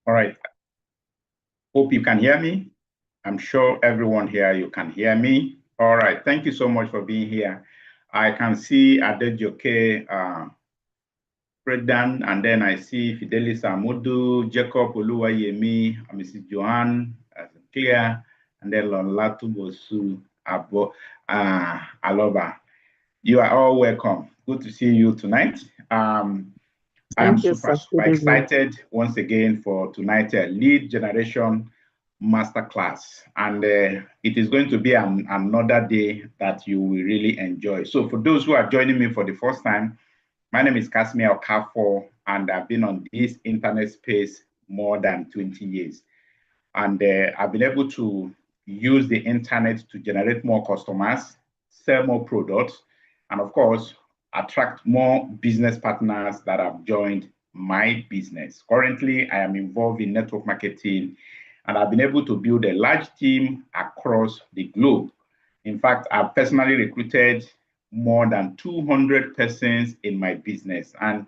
All right. Hope you can hear me. I'm sure everyone here, you can hear me. All right. Thank you so much for being here. I can see Adejoke, Fredan, and then I see Fidelis Amudu, Jacob Oluwayemi, Mrs. Joanne, Clear, and then Lonlatubosu Aloba. You are all welcome. Good to see you tonight. I am super excited once again for tonight's lead generation masterclass, and it is going to be another day that you will really enjoy. So for those who are joining me for the first time, my name is Kasmia Okafor, and I've been on this internet space more than 20 years. And I've been able to use the internet to generate more customers, sell more products, and of course, attract more business partners that have joined my business. Currently, I am involved in network marketing, and I've been able to build a large team across the globe. In fact, I've personally recruited more than 200 persons in my business. And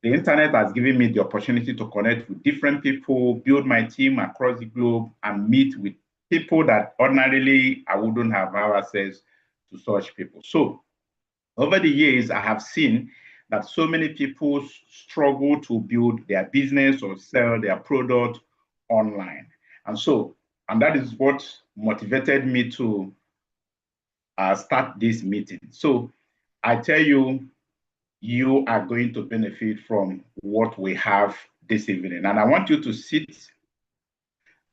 the internet has given me the opportunity to connect with different people, build my team across the globe, and meet with people that ordinarily I wouldn't have access to such people. So over the years, I have seen that so many people struggle to build their business or sell their product online. And that is what motivated me to start this meeting. So I tell you, you are going to benefit from what we have this evening. And I want you to sit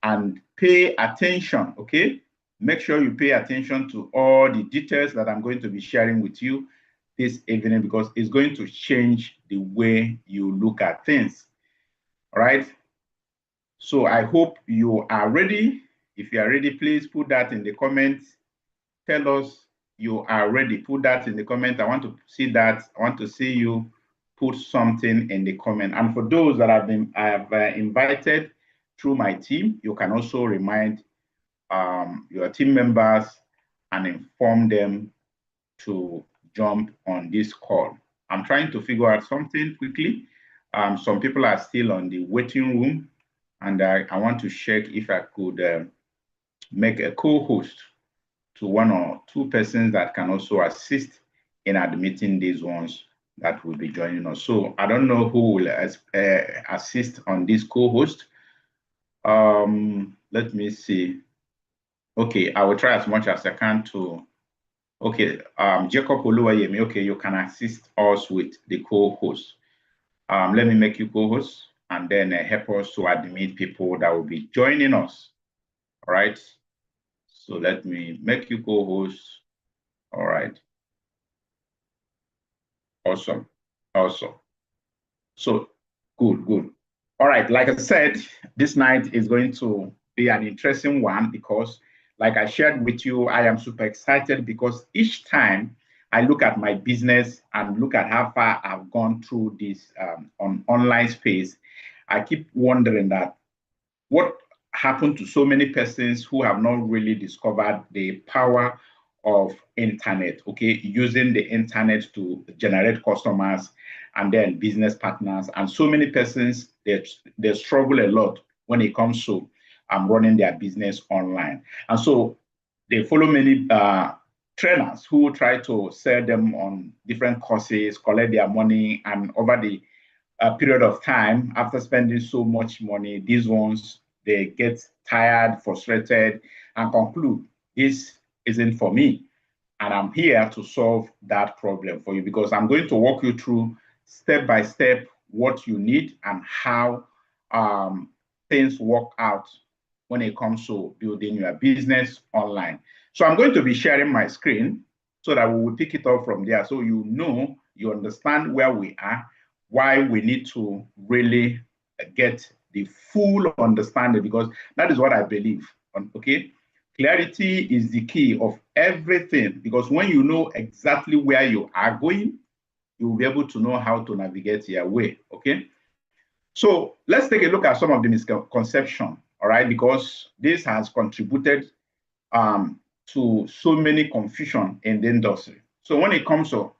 and pay attention, okay? Make sure you pay attention to all the details that I'm going to be sharing with you this evening, because it's going to change the way you look at things, all right? So I hope you are ready. If you are ready, please put that in the comments. Tell us you are ready. Put that in the comment. I want to see that. I want to see you put something in the comment. And for those that I have invited through my team, you can also remind your team members and inform them to jump on this call. I'm trying to figure out something quickly. Some people are still on the waiting room, and I want to check if I could make a co-host to one or two persons that can also assist in admitting these ones that will be joining us. So I don't know who will assist on this co-host. Let me see. Okay, I will try as much as I can to, okay, Jacob Oluwayemi, okay, you can assist us with the co-host. Let me make you co-host and then help us to admit people that will be joining us, all right? So let me make you co-host. All right. Awesome. Awesome. So good. All right. Like I said, this night is going to be an interesting one because, like I shared with you, I am super excited because each time I look at my business and look at how far I've gone through this online space, I keep wondering that what happened to so many persons who have not really discovered the power of internet, okay, using the internet to generate customers and then business partners. And so many persons, they struggle a lot when it comes to running their business online. And so they follow many trainers who try to sell them on different courses, collect their money, and over the period of time, after spending so much money, these ones, they get tired, frustrated, and conclude, this isn't for me. And I'm here to solve that problem for you because I'm going to walk you through step by step what you need and how things work out when it comes to building your business online. So I'm going to be sharing my screen so that we will pick it up from there. So you understand where we are, why we need to really get the full understanding, because that is what I believe. Okay, clarity is the key of everything, because when you know exactly where you are going, you will be able to know how to navigate your way. Okay, so let's take a look at some of the misconceptions, all right, because this has contributed to so many confusion in the industry. So when it comes to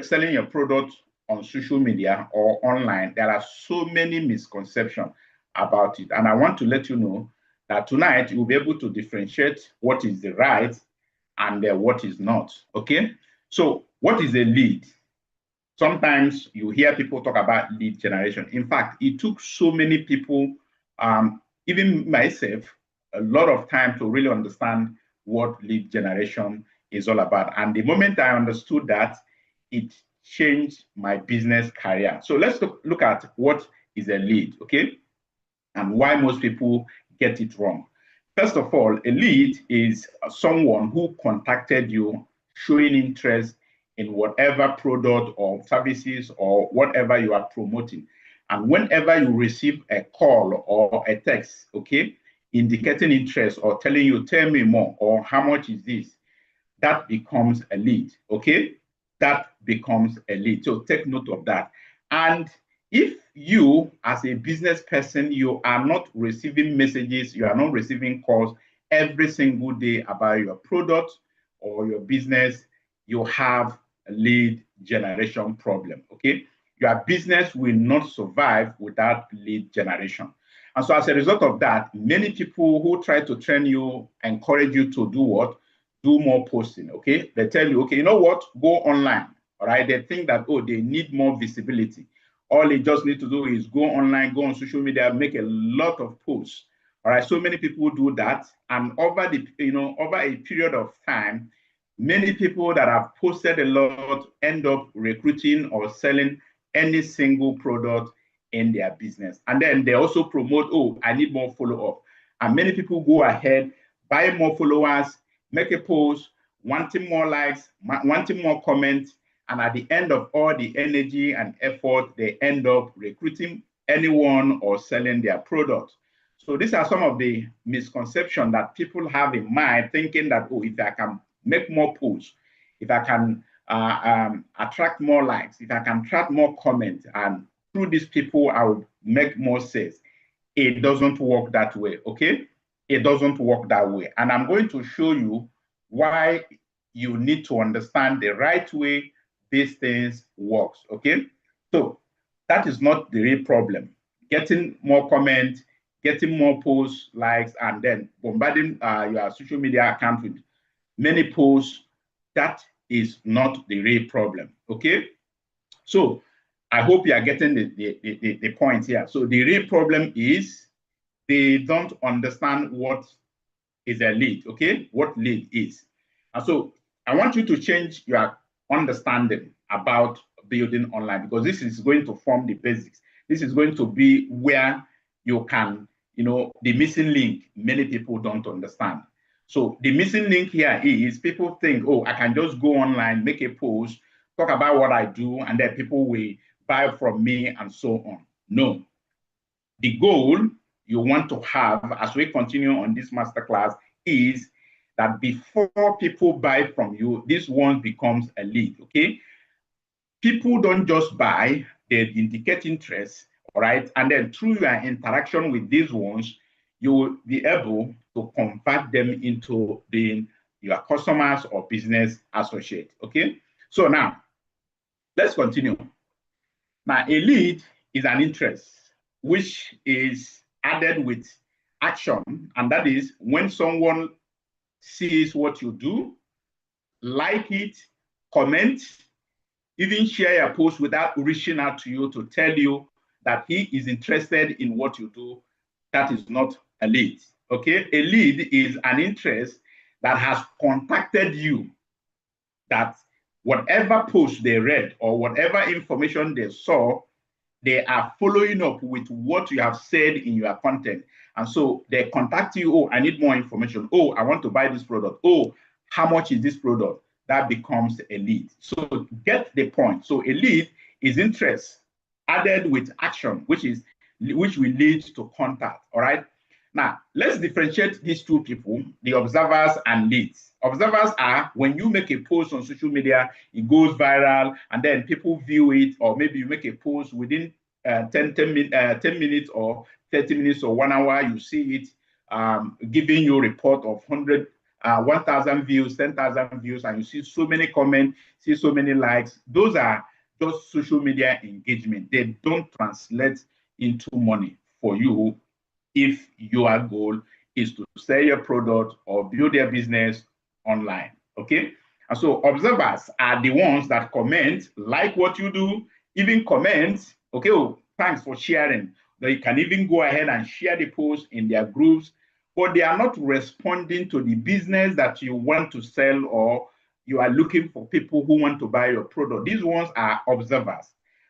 selling your product on social media or online, there are so many misconceptions. about it. And I want to let you know that tonight you'll be able to differentiate what is the right and what is not. Okay. So what is a lead? Sometimes you hear people talk about lead generation. In fact, it took so many people, even myself, a lot of time to really understand what lead generation is all about. And the moment I understood that, it changed my business career. So let's look at what is a lead, okay? And why most people get it wrong. First of all, a lead is someone who contacted you showing interest in whatever product or services or whatever you are promoting. And whenever you receive a call or a text, okay, indicating interest or telling you, tell me more, or how much is this, that becomes a lead, okay? That becomes a lead. So take note of that. And if you, as a business person, you are not receiving messages, you are not receiving calls every single day about your product or your business, you have a lead generation problem, okay? Your business will not survive without lead generation. And so as a result of that, many people who try to train you, encourage you to do what? Do more posting, okay? They tell you, okay, you know what? Go online, all right? They think that, oh, they need more visibility. All they just need to do is go online, go on social media, make a lot of posts. All right, so many people do that, and over the over a period of time, many people that have posted a lot end up recruiting or selling any single product in their business. And then they also promote, oh, I need more follow-up. And many people go ahead, buy more followers, make a post, wanting more likes, wanting more comments, and at the end of all the energy and effort, they end up recruiting anyone or selling their product. So these are some of the misconceptions that people have in mind, thinking that, oh, if I can make more posts, if I can attract more likes, if I can attract more comments, and through these people, I will make more sales. It doesn't work that way, okay? It doesn't work that way. And I'm going to show you why you need to understand the right way these things works, okay? So that is not the real problem. Getting more comments, getting more posts, likes, and then bombarding your social media account with many posts, that is not the real problem, okay? So I hope you are getting the point here. So the real problem is they don't understand what is a lead, okay? What lead is. And so I want you to change your understanding about building online, because this is going to form the basics. This is going to be where you can, the missing link many people don't understand. So the missing link here is people think, oh, I can just go online, make a post, talk about what I do, and then people will buy from me and so on. No. The goal you want to have as we continue on this masterclass is that before people buy from you, this one becomes a lead, okay? People don't just buy, they indicate interest, all right? And then through your interaction with these ones, you will be able to convert them into being your customers or business associate, okay? So now, let's continue. Now, a lead is an interest, which is added with action, and that is when someone sees what you do, like it, comment, even share a post without reaching out to you to tell you that he is interested in what you do. That is not a lead, okay? A lead is an interest that has contacted you, that whatever post they read or whatever information they saw, they are following up with what you have said in your content. And so they contact you, oh, I need more information. Oh, I want to buy this product. Oh, how much is this product? That becomes a lead. So get the point. So a lead is interest added with action, which will lead to contact, all right? Now, let's differentiate these two people, the observers and leads. Observers are when you make a post on social media, it goes viral, and then people view it, or maybe you make a post within 10 minutes or 30 minutes or 1 hour, you see it giving you a report of 1,000 views, 10,000 views, and you see so many comments, see so many likes. Those are just social media engagement. They don't translate into money. for you if your goal is to sell your product or build your business online, okay? And so observers are the ones that comment, like what you do, even comment, okay, oh, thanks for sharing. They can even go ahead and share the post in their groups, but they are not responding to the business that you want to sell, or you are looking for people who want to buy your product. These ones are observers.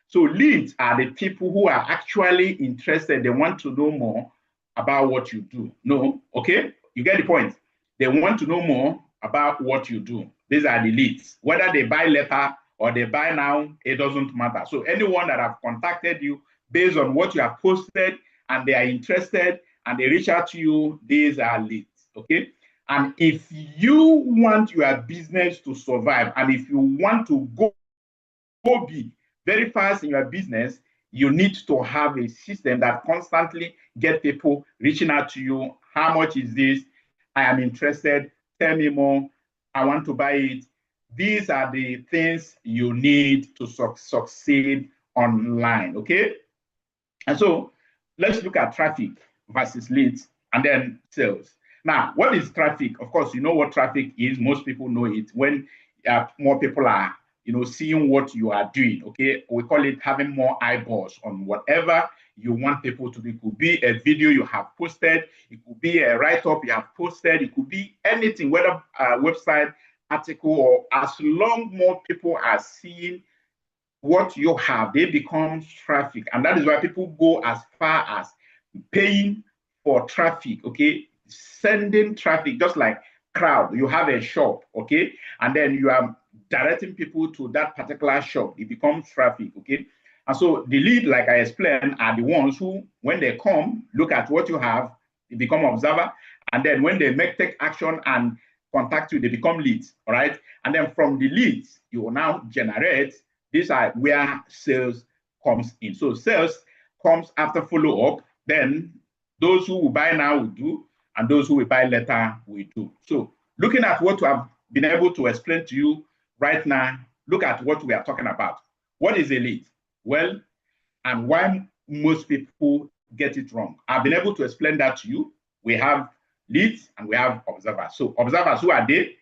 So leads are the people who are actually interested. They want to know more about what you do. No, okay? You get the point. They want to know more about what you do. These are the leads. Whether they buy later or they buy now, it doesn't matter. So anyone that have contacted you based on what you have posted and they are interested and they reach out to you, these are leads, okay? And if you want your business to survive, and if you want to go big very fast in your business, you need to have a system that constantly get people reaching out to you. How much is this? I am interested. Tell me more. I want to buy it. These are the things you need to succeed online, okay? And so let's look at traffic versus leads and then sales. Now, what is traffic? Of course, you know what traffic is. Most people know it. When more people are, seeing what you are doing, okay? We call it having more eyeballs on whatever you want people to do. It could be a video you have posted. It could be a write-up you have posted. It could be anything, whether a website, article, or as long more people are seeing what you have, they become traffic. And that is why people go as far as paying for traffic, okay? Sending traffic, just like crowd. You have a shop, okay? And then you are directing people to that particular shop. It becomes traffic, okay? And so the lead, like I explained, are the ones who, when they come, look at what you have, they become observer. And then when they take action and contact you, they become leads, all right? And then from the leads, you will now generate. These are where sales comes in. So sales comes after follow-up. Then those who will buy now will do, and those who will buy later will do. So looking at what we have been able to explain to you right now, look at what we are talking about. What is a lead? Well, and why most people get it wrong. I've been able to explain that to you. We have leads and we have observers. So observers, who are they?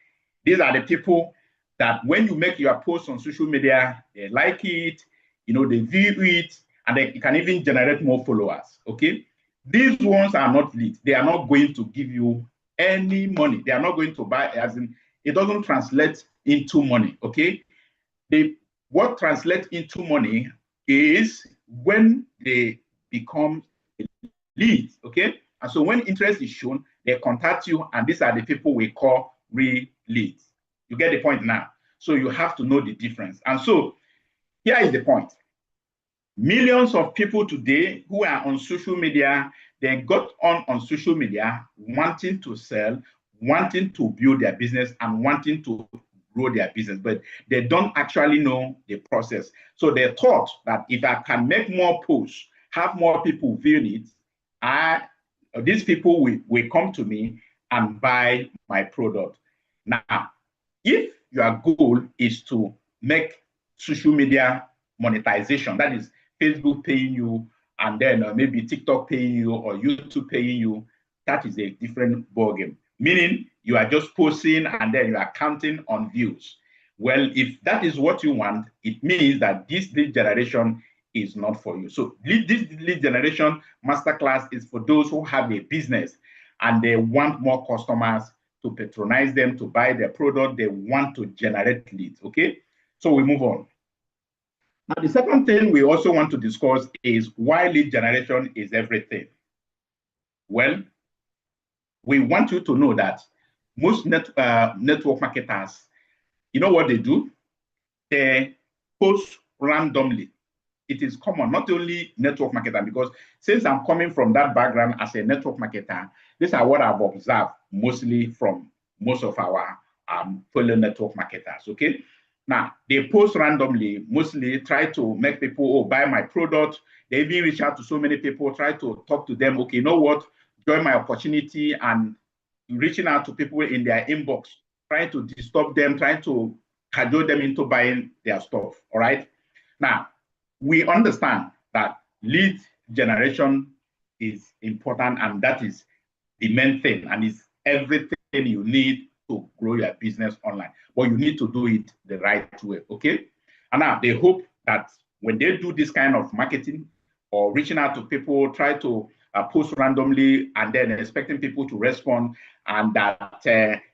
These are the people that when you make your post on social media, they like it, they view it, and they can even generate more followers, okay? These ones are not leads. They are not going to give you any money. They are not going to buy, as in, it doesn't translate into money, okay? What translates into money is when they become leads, okay? And so when interest is shown, they contact you, and these are the people we call real leads. You get the point now? So you have to know the difference. And so here is the point. Millions of people today who are on social media, they got on social media wanting to sell, wanting to build their business, and wanting to grow their business, but they don't actually know the process. So they thought that if I can make more posts, have more people view it, these people will come to me and buy my product. Now, if your goal is to make social media monetization, that is Facebook paying you, and then maybe TikTok paying you, or YouTube paying you, that is a different ballgame. Meaning you are just posting and then you are counting on views. Well, if that is what you want, it means that this lead generation is not for you. So this lead generation masterclass is for those who have a business and they want more customers to patronize them, to buy their product. They want to generate leads, okay? So we move on. Now, the second thing we also want to discuss is why lead generation is everything. Well, we want you to know that most network marketers, you know what they do? They post randomly. It is common, not only network marketer, because since I'm coming from that background as a network marketer, these are what I've observed mostly from most of our fellow network marketers, okay? Now, they post randomly, mostly try to make people, buy my product. They even reach out to so many people, try to talk to them, okay, you know what? Join my opportunity, and reaching out to people in their inbox, trying to disturb them, trying to cajole them into buying their stuff, all right? Now, we understand that lead generation is important, and that is the main thing, and it's everything you need to grow your business online. But you need to do it the right way, okay? And now they hope that when they do this kind of marketing or reaching out to people, try to post randomly and then expecting people to respond, and that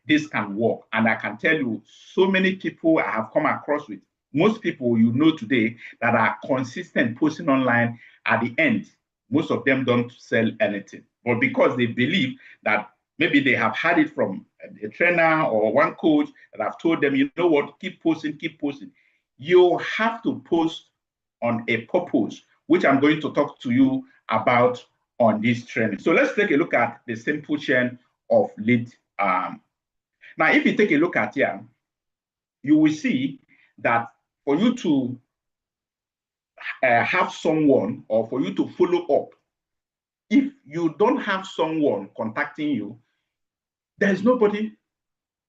this can work. And I can tell you, so many people I have come across with, most people you know today that are consistent posting online, at the end, most of them don't sell anything. But because they believe that maybe they have had it from a trainer or one coach that have told them, you know what, keep posting, keep posting. You have to post on a purpose, which I'm going to talk to you about on this training. So let's take a look at the simple chain of lead. Now, if you take a look at here, you will see that for you to have someone, or for you to follow up, if you don't have someone contacting you, there's nobody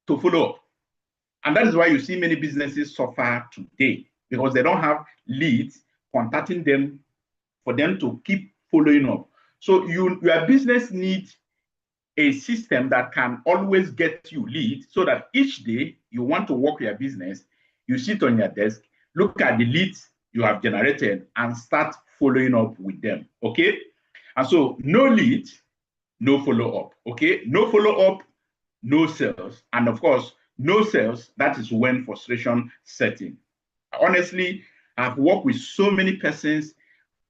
to follow up. And that is why you see many businesses suffer today, because they don't have leads contacting them for them to keep following up. So your business needs a system that can always get you leads, so that each day you want to work your business, you sit on your desk, look at the leads you have generated, and start following up with them, okay? And so no lead, no follow-up, okay? No follow-up, no sales. And of course, no sales, that is when frustration sets in. Honestly, I've worked with so many persons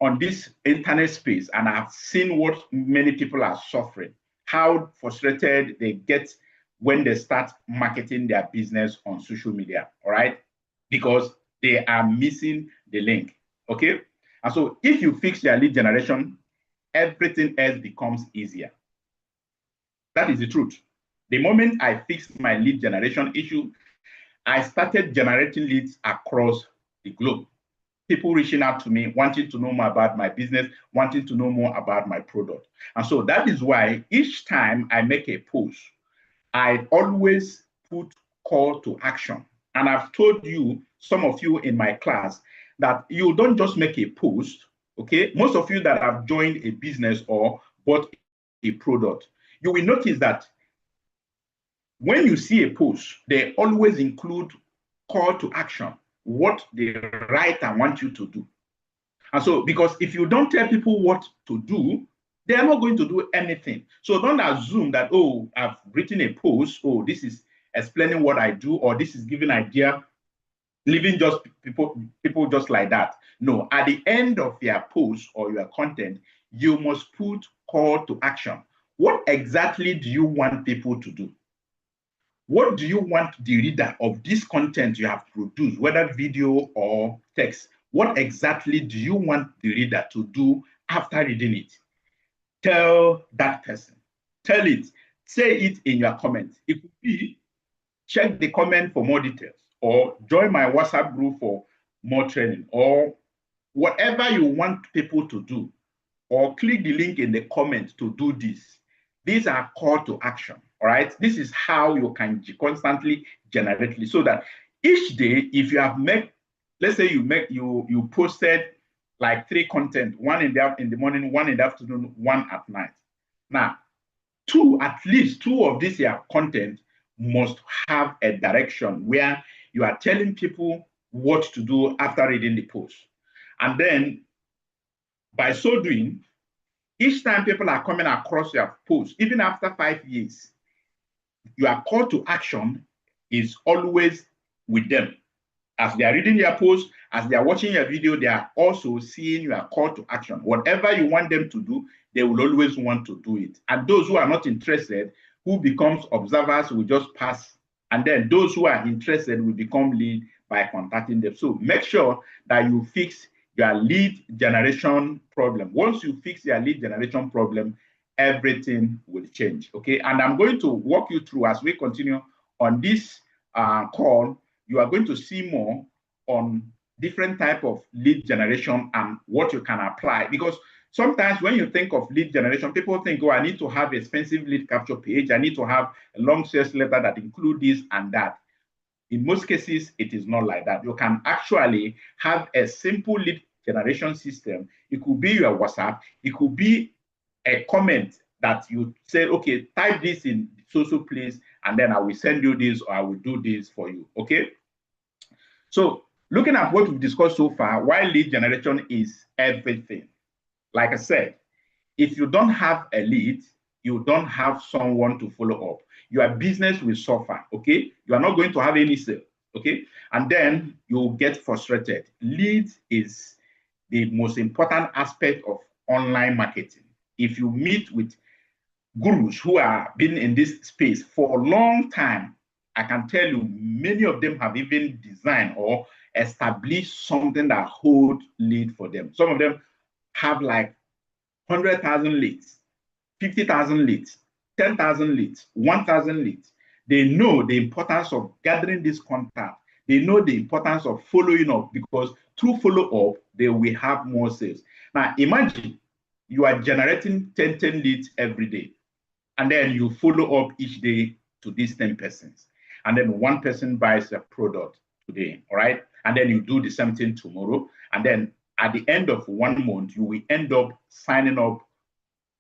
on this internet space, and I've seen what many people are suffering, how frustrated they get when they start marketing their business on social media, all right? Because they are missing the link, okay? And so if you fix your lead generation, everything else becomes easier. That is the truth. The moment I fixed my lead generation issue, I started generating leads across the globe. People reaching out to me, wanting to know more about my business, wanting to know more about my product. And so that is why each time I make a post, I always put call to action. And I've told you, some of you in my class, that you don't just make a post, okay? Most of you that have joined a business or bought a product, you will notice that when you see a post, they always include call to action, what the writer wants you to do. And so, because if you don't tell people what to do, they are not going to do anything. So don't assume that, oh, I've written a post, oh, this is explaining what I do, or this is giving idea, leaving just people just like that. No, at the end of your post or your content, you must put call to action. What exactly do you want people to do? What do you want the reader of this content you have produced, whether video or text? What exactly do you want the reader to do after reading it? Tell that person. Tell it. Say it in your comments. It could be, check the comment for more details, or join my WhatsApp group for more training, or whatever you want people to do, or click the link in the comment to do this. These are call to action. All right, this is how you can constantly generate leads, so that each day, if you have made, let's say you posted like 3 content, one in the morning, one in the afternoon, one at night. Now, at least two of these content must have a direction where you are telling people what to do after reading the post. And then by so doing, each time people are coming across your post, even after 5 years, your call to action is always with them. As they are reading your post, as they are watching your video, they are also seeing your call to action. Whatever you want them to do, they will always want to do it. And those who are not interested, who becomes observers, will just pass. And then those who are interested will become lead by contacting them. So make sure that you fix your lead generation problem. Once you fix your lead generation problem, everything will change, okay? And I'm going to walk you through, as we continue on this call, you are going to see more on different type of lead generation and what you can apply. Because sometimes when you think of lead generation, people think, oh, I need to have an expensive lead capture page. I need to have a long sales letter that include this and that. In most cases, it is not like that. You can actually have a simple lead generation system. It could be your WhatsApp. It could be a comment that you say, okay, type this in social place, and then I will send you this, or I will do this for you, okay? So looking at what we've discussed so far, why lead generation is everything. Like I said, if you don't have a lead, you don't have someone to follow up. Your business will suffer, okay? You are not going to have any sale, okay? And then you'll get frustrated. Leads is the most important aspect of online marketing. If you meet with gurus who have been in this space for a long time, I can tell you many of them have even designed or established something that hold lead for them. Some of them have like 100,000 leads, 50,000 leads, 10,000 leads, 1,000 leads. They know the importance of gathering this contact. They know the importance of following up, because through follow-up, they will have more sales. Now, imagine you are generating 10 leads every day, and then you follow up each day to these 10 persons. And then one person buys a product today, all right? And then you do the same thing tomorrow. And then at the end of 1 month, you will end up signing up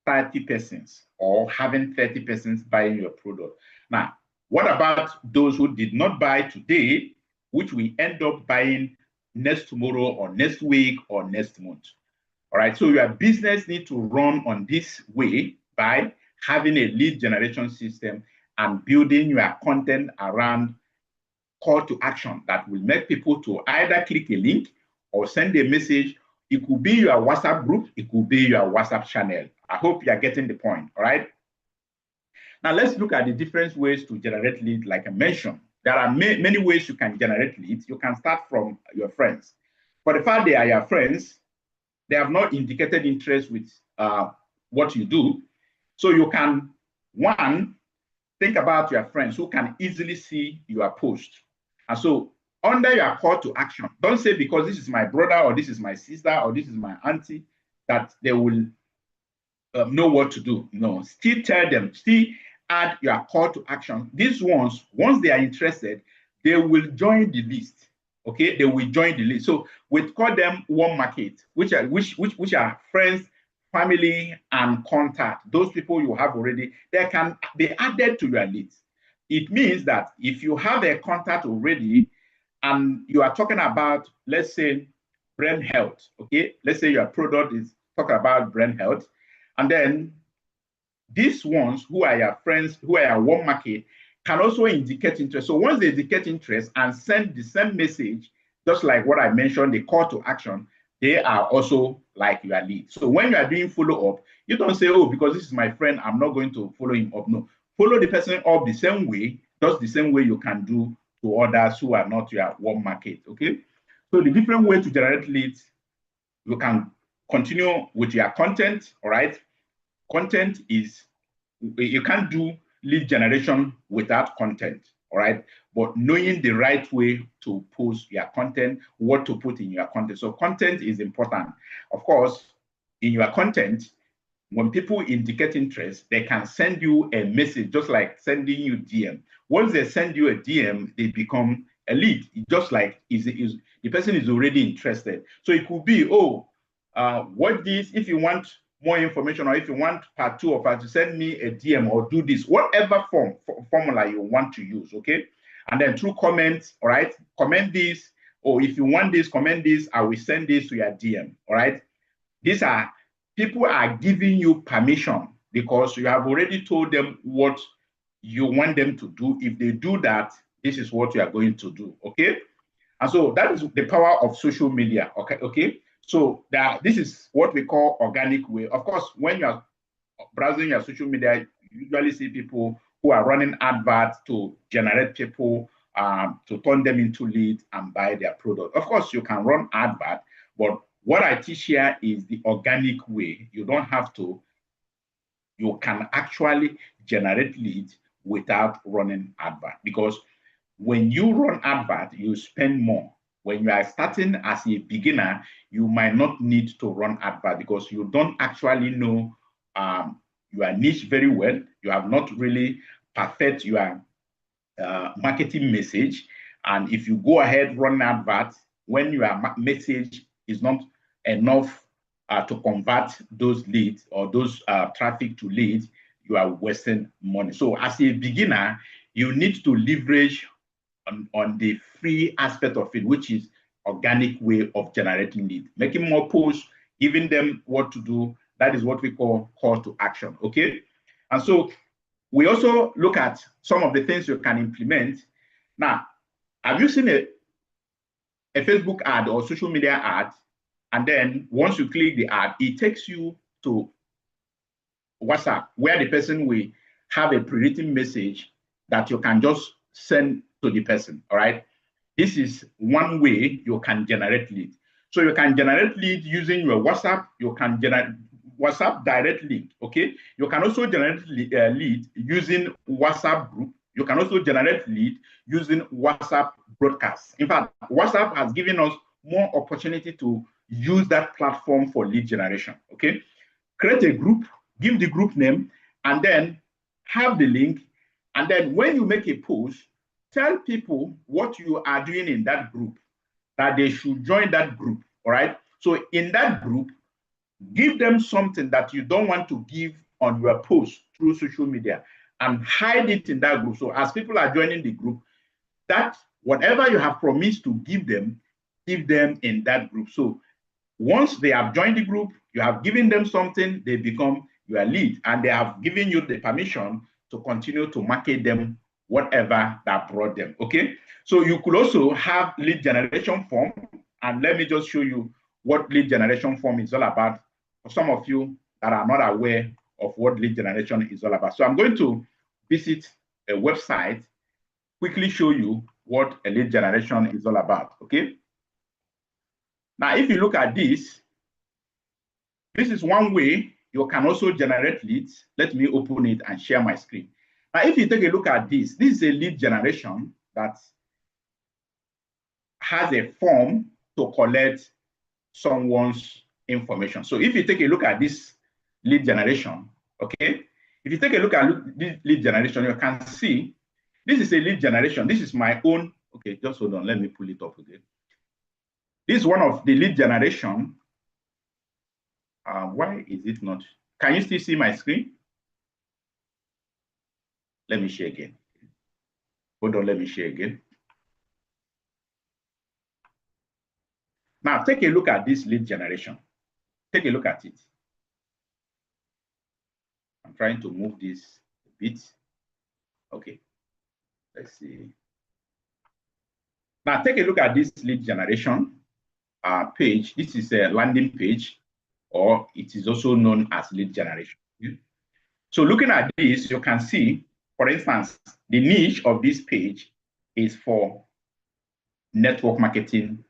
30 persons or having 30 persons buying your product. Now, what about those who did not buy today, which we end up buying next tomorrow or next week or next month? All right, so your business needs to run on this way by having a lead generation system and building your content around call to action that will make people to either click a link or send a message. It could be your WhatsApp group, it could be your WhatsApp channel. I hope you are getting the point, all right? Now let's look at the different ways to generate leads. Like I mentioned, there are many ways you can generate leads. You can start from your friends. For the fact they are your friends, they have not indicated interest with what you do. So you can, one, think about your friends who can easily see your post. And so under your call to action, don't say because this is my brother or this is my sister or this is my auntie that they will know what to do. No, still tell them, still add your call to action. These ones, once they are interested, they will join the list. Okay, they will join the list. So we call them warm market, which are friends, family, and contact. Those people you have already, they can be added to your list. It means that if you have a contact already and you are talking about, let's say, brain health, okay? Let's say your product is talking about brain health, and then these ones who are your friends, who are your warm market, can also indicate interest. So once they indicate interest and send the same message, just like what I mentioned, the call to action, they are also like your lead. So when you are doing follow-up, you don't say, oh, because this is my friend, I'm not going to follow him up. No, follow the person up the same way, just the same way you can do to others who are not your warm market, okay? So the different way to generate leads, you can continue with your content, all right? Content is, you can't do lead generation without content, all right? But knowing the right way to post your content, what to put in your content. So content is important. Of course, in your content, when people indicate interest, they can send you a message, just like sending you DM. Once they send you a DM, they become a lead, just like the person is already interested. So it could be, oh, what this, if you want more information, or if you want part 2 or part 2, send me a DM or do this, whatever formula you want to use, okay? And then through comments, all right? Comment this, or if you want this, comment this, I will send this to your DM, all right? These are, people are giving you permission because you have already told them what you want them to do. If they do that, this is what you are going to do, okay? And so that is the power of social media, okay? So this is what we call organic way. Of course, when you're browsing your social media, you usually see people who are running adverts to generate people, to turn them into leads and buy their product. Of course, you can run advert, but what I teach here is the organic way. You don't have to, you can actually generate leads without running advert, because when you run advert, you spend more. When you are starting as a beginner, you might not need to run advert because you don't actually know your niche very well. You have not really perfect your marketing message. And if you go ahead run advert, when your message is not enough to convert those leads or those traffic to leads, you are wasting money. So as a beginner, you need to leverage on the free aspect of it, which is organic way of generating lead, making more posts, giving them what to do. That is what we call call to action. Okay. And so we also look at some of the things you can implement. Now, have you seen a Facebook ad or social media ad? And then once you click the ad, it takes you to WhatsApp, where the person will have a pre-written message that you can just send to the person. All right. This is one way you can generate lead. So you can generate lead using your WhatsApp. You can generate WhatsApp direct link. Okay. You can also generate lead using WhatsApp group. You can also generate lead using WhatsApp broadcast. In fact, WhatsApp has given us more opportunity to use that platform for lead generation. Okay. Create a group, give the group name, and then have the link. And then when you make a post, tell people what you are doing in that group, that they should join that group. All right. So in that group, give them something that you don't want to give on your post through social media and hide it in that group. So as people are joining the group, that whatever you have promised to give them in that group. So once they have joined the group, you have given them something, they become your lead, and they have given you the permission to continue to market them whatever that brought them. Okay. So you could also have lead generation form. And let me just show you what lead generation form is all about for some of you that are not aware of what lead generation is all about. So I'm going to visit a website, quickly show you what a lead generation is all about. Okay. Now, if you look at this, this is one way you can also generate leads. Let me open it and share my screen. Now, if you take a look at this, this is a lead generation that has a form to collect someone's information. So if you take a look at this lead generation, okay, if you take a look at this lead generation, you can see this is a lead generation. This is my own. Okay, just hold on. Let me pull it up again. This is one of the lead generation. Why is it not? Can you still see my screen? Let me share again. Hold on, let me share again. Now, take a look at this lead generation. Take a look at it. I'm trying to move this a bit. Okay, let's see. Now, take a look at this lead generation page. This is a landing page, or it is also known as lead generation. So looking at this, you can see, for instance, the niche of this page is for network marketing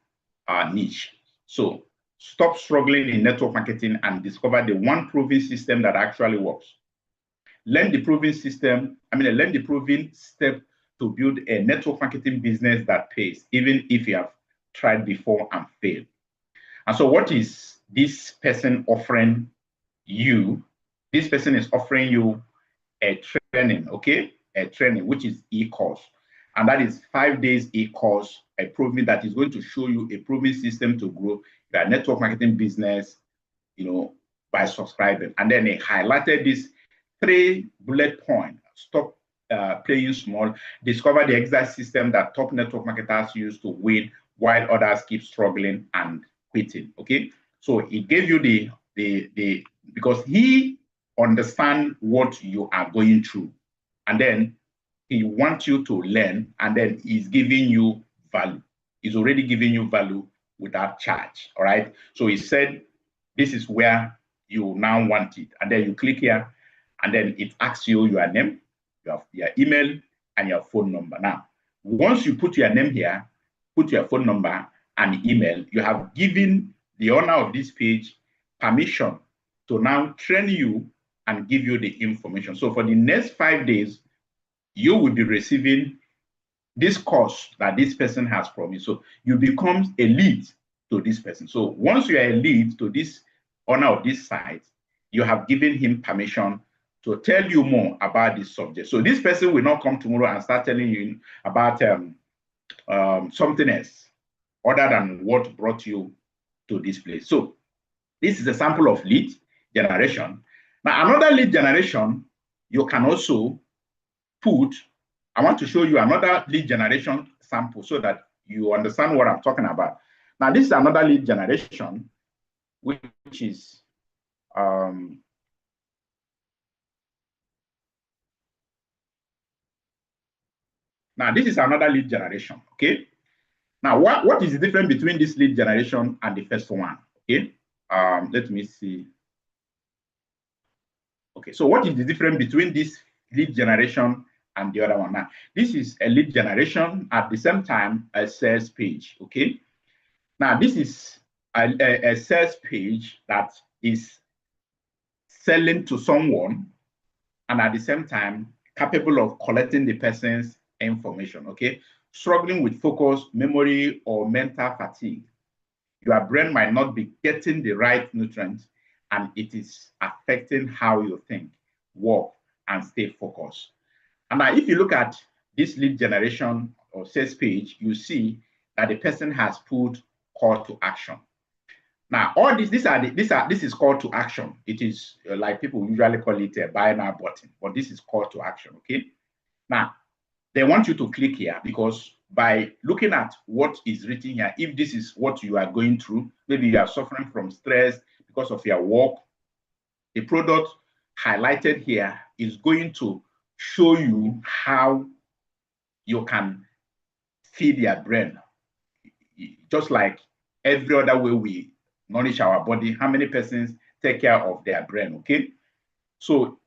niche. So stop struggling in network marketing and discover the one proven system that actually works. Learn the proven system, learn the proven step to build a network marketing business that pays, even if you have tried before and failed. And so what is this person offering you? This person is offering you a training, okay? A training, which is e-course. And that is 5 days e-course, a proven that is going to show you a proven system to grow your network marketing business, by subscribing. And then they highlighted this 3 bullet point: stop playing small, discover the exact system that top network marketers use to win while others keep struggling and quitting. Okay, so it gave you the because he understands what you are going through, and then he wants you to learn, and then he's giving you value. He's already giving you value without charge. All right, so he said this is where you now want it, and then you click here, and then it asks you your name, your email, and your phone number. Now, once you put your name here, put your phone number and email, you have given the owner of this page permission to now train you and give you the information. So for the next 5 days, you will be receiving this course that this person has promised. So you become a lead to this person. So once you are a lead to this owner of this site, you have given him permission to tell you more about this subject. So this person will not come tomorrow and start telling you about something else other than what brought you to this place. So This is a sample of lead generation. Now, another lead generation, you can also put, I want to show you another lead generation sample so that you understand what I'm talking about. Now, this is another lead generation, which is now this is another lead generation, okay? Now, what is the difference between this lead generation and the first one? Okay, let me see. Okay, so what is the difference between this lead generation and the other one? Now, this is a lead generation at the same time a sales page. Okay, now this is a sales page that is selling to someone and at the same time capable of collecting the person's information. Okay, struggling with focus, memory, or mental fatigue. Your brain might not be getting the right nutrients and it is affecting how you think, work, and stay focused. And now if you look at this lead generation or sales page, you see that the person has put call to action. Now, all this is call to action. It is like people usually call it a buy now button, but this is call to action. Okay. Now, they want you to click here because by looking at what is written here, if this is what you are going through, maybe you are suffering from stress because of your work, the product highlighted here is going to show you how you can feed your brain. Just like every other way we nourish our body, how many persons take care of their brain, okay? So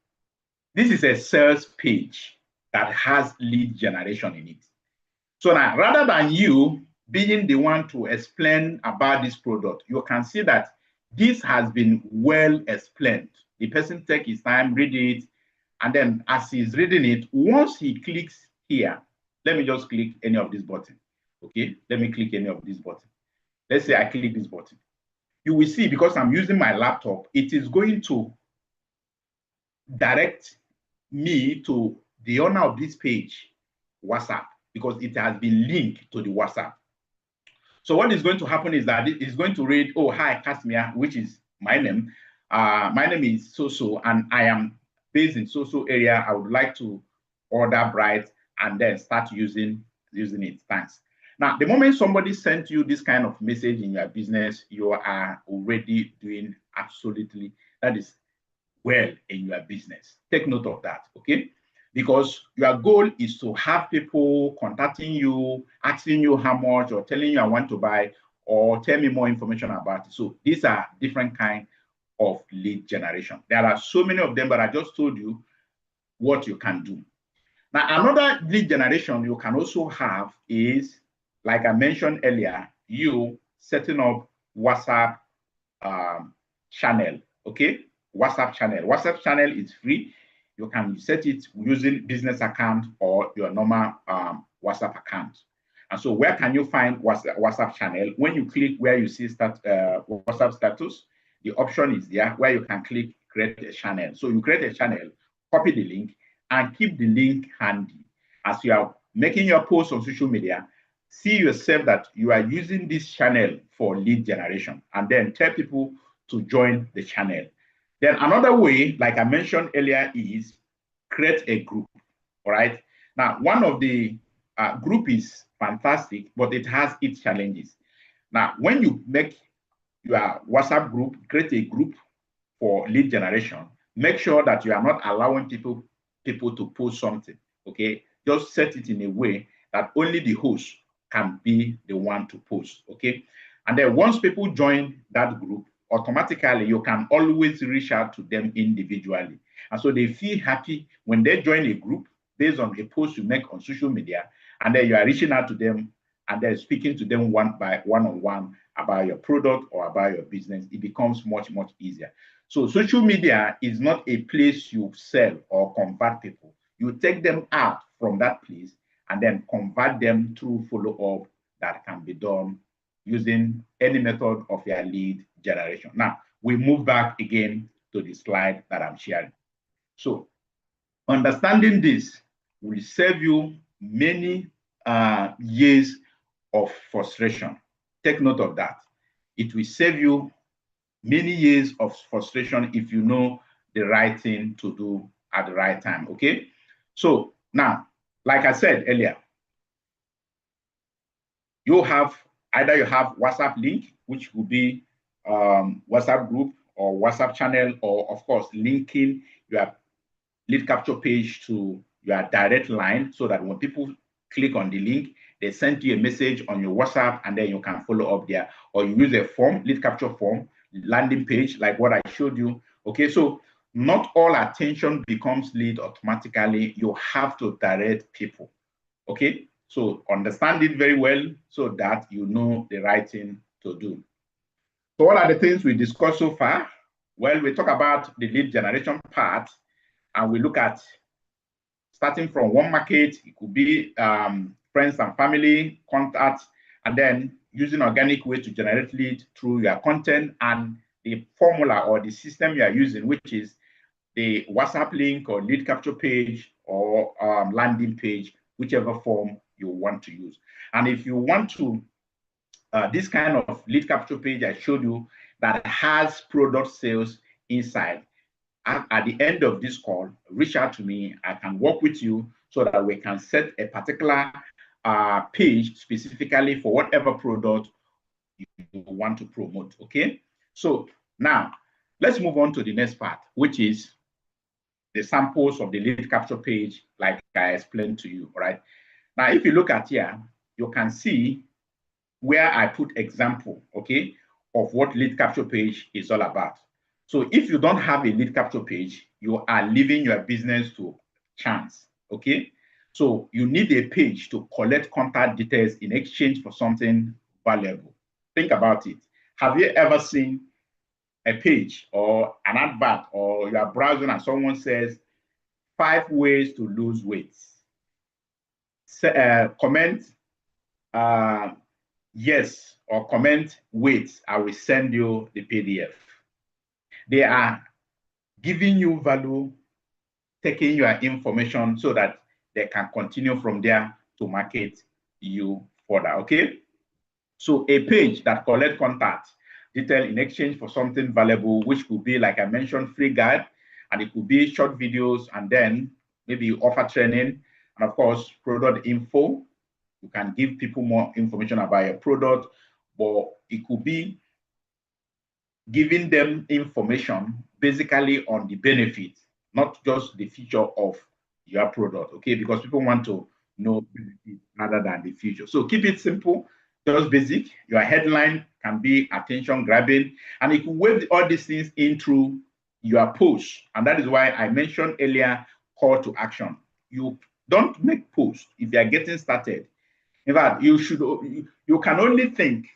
this is a sales page that has lead generation in it. So now, rather than you being the one to explain about this product, you can see that this has been well explained. The person take his time, read it, and then as he's reading it, once he clicks here, let me just click any of this button. Okay, let me click any of this button. Let's say I click this button. You will see, because I'm using my laptop, it is going to direct me to the owner of this page, WhatsApp, because it has been linked to the WhatsApp. So what is going to happen is that it is going to read, oh, hi, Casimir, which is my name. My name is so-so, and I am based in so-so area. I would like to order Bright and then start using it. Thanks. Now, the moment somebody sent you this kind of message in your business, you are already doing absolutely, that is well in your business. Take note of that, okay? Because your goal is to have people contacting you, asking you how much, or telling you I want to buy, or tell me more information about it. So these are different kinds of lead generation. There are so many of them, but I just told you what you can do. Now, another lead generation you can also have is, like I mentioned earlier, you setting up WhatsApp channel, okay? WhatsApp channel. WhatsApp channel is free. You can set it using business account or your normal WhatsApp account. And so where can you find WhatsApp channel? When you click where you see WhatsApp status, the option is there where you can click create a channel. So you create a channel, copy the link, and keep the link handy. As you are making your posts on social media, see yourself that you are using this channel for lead generation, and then tell people to join the channel. Then another way, like I mentioned earlier, is create a group. All right. Now, one of the group is fantastic, but it has its challenges. Now, when you make your WhatsApp group, create a group for lead generation, make sure that you are not allowing people to post something. Okay. Just set it in a way that only the host can be the one to post. Okay. And then once people join that group, automatically you can always reach out to them individually. And so they feel happy when they join a group based on a post you make on social media, and then you are reaching out to them and then speaking to them one-on-one about your product or about your business. It becomes much, much easier. So social media is not a place you sell or convert people. You take them out from that place and then convert them through follow-up that can be done using any method of your lead generation. Now, we move back again to the slide that I'm sharing. So, understanding this will save you many years of frustration. Take note of that. It will save you many years of frustration if you know the right thing to do at the right time. Okay. So now, like I said earlier, you have either you have WhatsApp link, which will be WhatsApp group or WhatsApp channel, or of course linking your lead capture page to your direct line so that when people click on the link, they send you a message on your WhatsApp and then you can follow up there. Or you use a form, lead capture form, landing page, like what I showed you. Okay, so not all attention becomes lead automatically. You have to direct people. Okay, so understand it very well so that you know the right thing to do. So what are the things we discussed so far? Well, we talk about the lead generation part, and we look at starting from one market. It could be friends and family, contacts, and then using organic way to generate lead through your content and the formula or the system you are using, which is the WhatsApp link or lead capture page or landing page, whichever form you want to use. And if you want to, this kind of lead capture page I showed you that has product sales inside, at the end of this call, reach out to me. I can work with you so that we can set a particular page specifically for whatever product you want to promote. Okay. So now let's move on to the next part, which is the samples of the lead capture page, like I explained to you. Right now, if you look at here, you can see where I put example, okay, of what lead capture page is all about. So if you don't have a lead capture page, you are leaving your business to chance, okay? So you need a page to collect contact details in exchange for something valuable. Think about it. Have you ever seen a page or an advert, or you are browsing and someone says 5 ways to lose weight? Comment yes, or comment wait, I will send you the PDF. They are giving you value, taking your information so that they can continue from there to market you further. Okay. So a page that collects contact detail in exchange for something valuable, which could be, like I mentioned, free guide, and it could be short videos, and then maybe you offer training, and of course product info. You can give people more information about your product, but it could be giving them information basically on the benefits, not just the feature of your product, okay? Because people want to know benefits rather than the feature. So keep it simple, just basic. Your headline can be attention grabbing, and you can weave all these things in through your post. And that is why I mentioned earlier call to action. You don't make posts if you are getting started. In fact, you can only think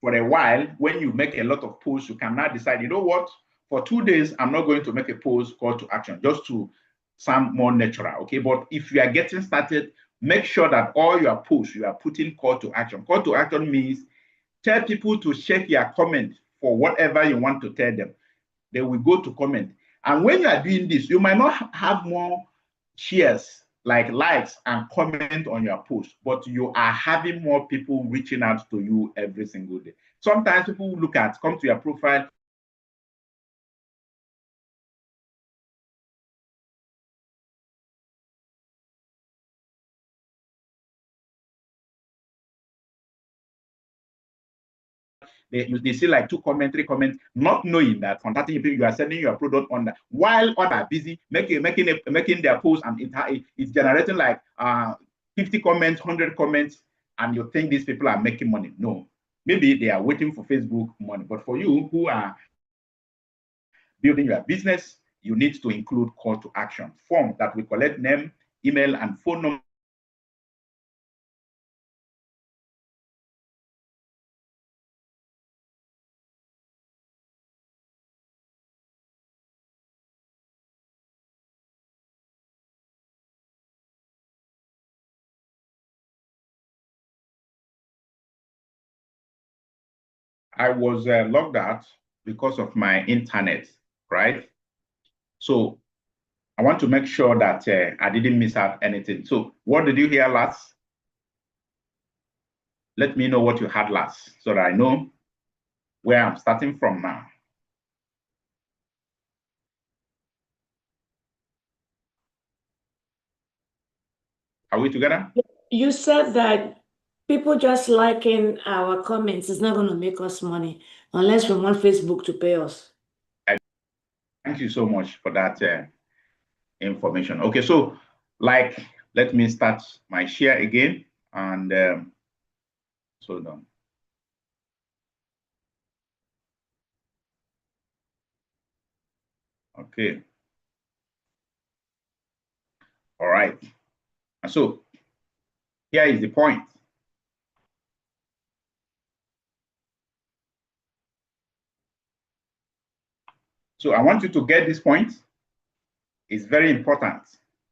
for a while. When you make a lot of posts, you can now decide, you know what, for 2 days, I'm not going to make a post call to action, just to sound more natural, okay? But if you are getting started, make sure that all your posts, you are putting call to action. Call to action means tell people to check your comment for whatever you want to tell them. They will go to comment. And when you are doing this, you might not have more shares, like likes and comment on your post, but you are having more people reaching out to you every single day. Sometimes people come to your profile, they see like 2 comments, 3 comments, not knowing that from 30 people you are sending your product on that, while others are busy making their posts, and it's generating like 50 comments, 100 comments, and you think these people are making money. No, maybe they are waiting for Facebook money. But for you who are building your business, you need to include call to action form that will collect name, email, and phone number. I was logged out because of my internet, right? So I want to make sure that I didn't miss out anything. So what did you hear last? Let me know what you had last so that I know where I'm starting from now. Are we together? You said that people just liking our comments is not going to make us money unless we want Facebook to pay us. Thank you so much for that information. Okay, so let me start my share again, and so done. Okay. All right. And so here is the point. So I want you to get this point. It's very important.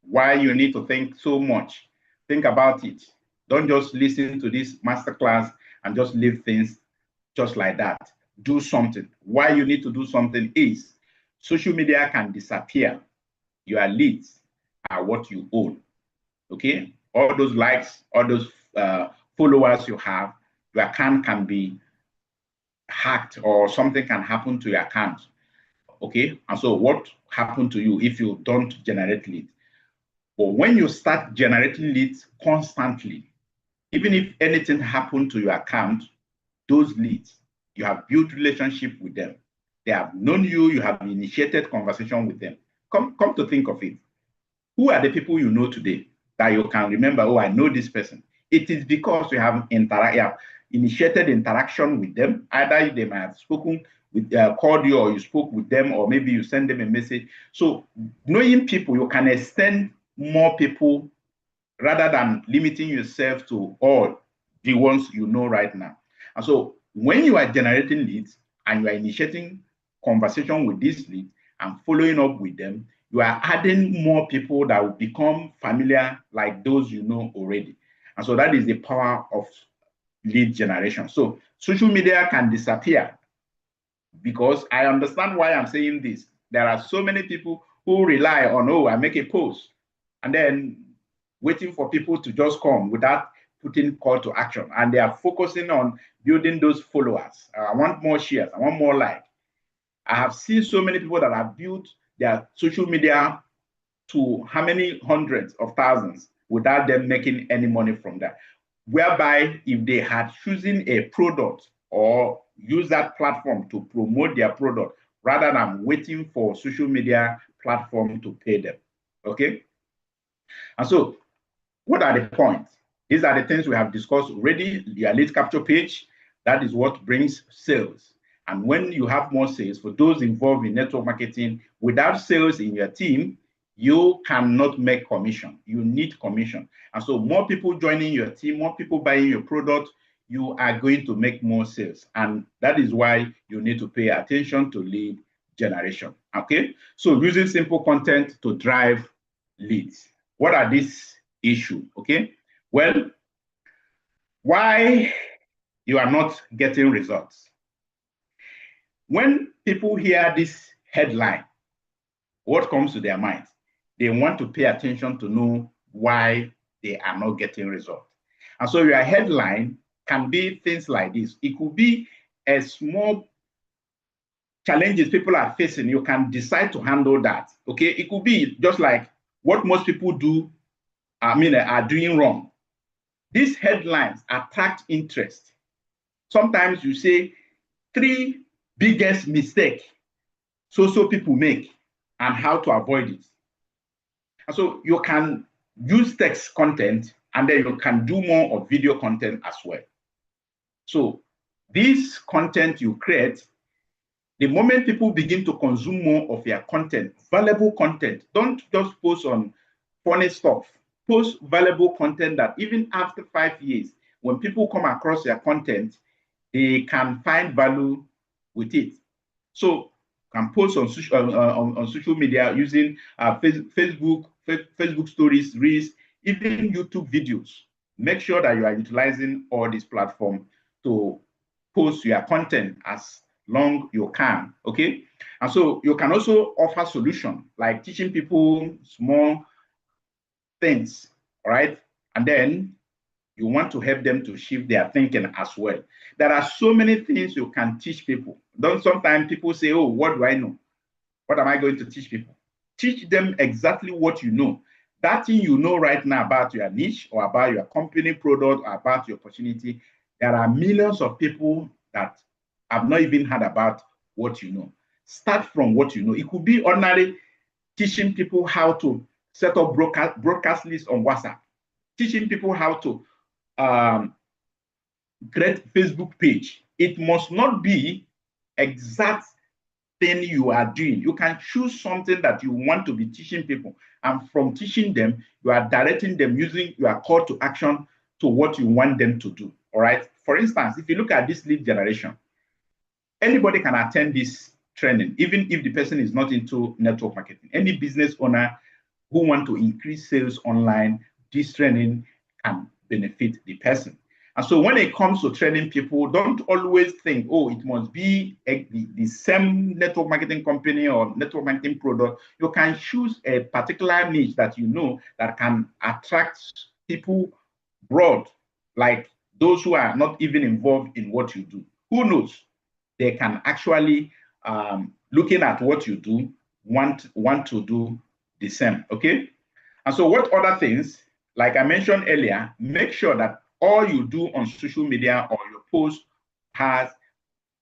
Why you need to think so much. Think about it. Don't just listen to this masterclass and just leave things just like that. Do something. Why you need to do something is social media can disappear. Your leads are what you own. Okay? All those likes, all those followers you have, your account can be hacked or something can happen to your account. Okay? And so what happened to you if you don't generate leads? But when you start generating leads constantly, even if anything happened to your account, those leads, you have built relationship with them. They have known you, you have initiated conversation with them. Come to think of it. Who are the people you know today that you can remember, oh, I know this person? It is because you have initiated interaction with them. Either they might have spoken with called you, or you spoke with them, or maybe you send them a message. So knowing people, you can extend more people rather than limiting yourself to all the ones you know right now. And so when you are generating leads and you are initiating conversation with these leads and following up with them, you are adding more people that will become familiar like those you know already. And so that is the power of lead generation. So social media can disappear, because I understand why I'm saying this. There are so many people who rely on, oh, I make a post, and then waiting for people to just come without putting call to action. And they are focusing on building those followers. I want more shares. I want more likes. I have seen so many people that have built their social media to how many hundreds of thousands without them making any money from that. Whereby if they had chosen a product or use that platform to promote their product rather than waiting for social media platform to pay them. Okay? And so what are the points? These are the things we have discussed already. Your lead capture page, that is what brings sales. And when you have more sales, for those involved in network marketing, without sales in your team, you cannot make commission. You need commission. And so more people joining your team, more people buying your product, you are going to make more sales. And that is why you need to pay attention to lead generation. Okay? So using simple content to drive leads. What are these issues? Okay? Well, why you are not getting results? When people hear this headline, what comes to their mind? They want to pay attention to know why they are not getting results. And so your headline can be things like this. It could be a small challenges people are facing. You can decide to handle that. Okay, it could be just like what most people do, are doing wrong. These headlines attract interest. Sometimes you say 3 biggest mistakes so people make and how to avoid it. And so you can use text content, and then you can do more of video content as well. So this content you create, the moment people begin to consume more of your content, valuable content, don't just post on funny stuff. Post valuable content that even after 5 years, when people come across your content, they can find value with it. So can post on social media using Facebook stories, Reels, even YouTube videos. Make sure that you are utilizing all these platforms to post your content as long you can. Okay, and so you can also offer solution like teaching people small things, right? And then you want to help them to shift their thinking as well. There are so many things you can teach people. Don't sometimes people say, oh, what do I know? What am I going to teach people? Teach them exactly what you know. that thing you know right now about your niche or about your company product or about your opportunity, there are millions of people that have not even heard about what you know. Start from what you know. It could be ordinary teaching people how to set up broadcast lists on WhatsApp, teaching people how to create Facebook page. It must not be exact thing you are doing. You can choose something that you want to be teaching people, and from teaching them, you are directing them using your call to action to what you want them to do. All right. For instance, if you look at this lead generation, anybody can attend this training, even if the person is not into network marketing. Any business owner who want to increase sales online, this training can benefit the person. And so when it comes to training people, don't always think, oh, it must be the same network marketing company or network marketing product. You can choose a particular niche that you know that can attract people broad, like those who are not even involved in what you do. Who knows? They can actually, looking at what you do, want to do the same, okay? And so what other things, like I mentioned earlier, make sure that all you do on social media or your post has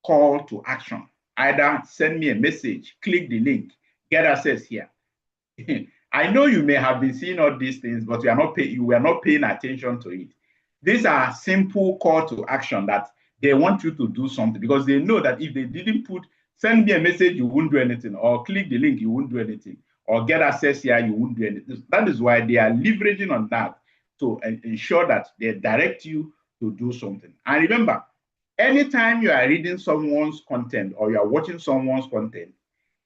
call to action. Either send me a message, click the link, get access here. I know you may have been seeing all these things, but you were not paying attention to it. These are simple call to action that they want you to do something, because they know that if they didn't send me a message, you wouldn't do anything, or click the link, you wouldn't do anything, or get access here, you wouldn't do anything. That is why they are leveraging on that to ensure that they direct you to do something. And remember, anytime you are reading someone's content or you are watching someone's content,